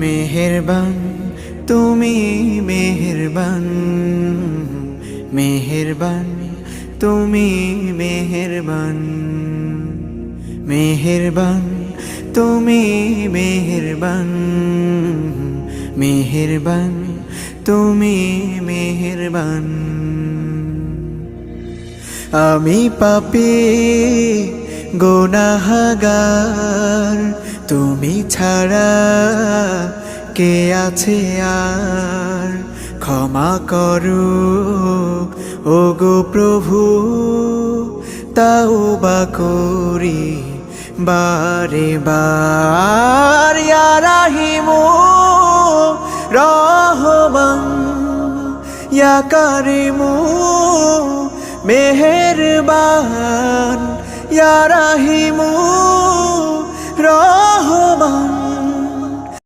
মেহেরবান তুমি মেহেরবান, মেহেরবান তুমি মেহেরবান, মেহেরবান তুমি মেহেরবান, মেহেরবান তুমি মেহেরবান। আমি পাপী গুনাহগার, তুমি ছাড়া কে আছে আর? ক্ষমা করো ওগো প্রভু, তাওবা করি বারে বার। ইয়া রাহিমু রহমান, ইয়া কারিমু মেহেরবান, ইয়া রাহিমু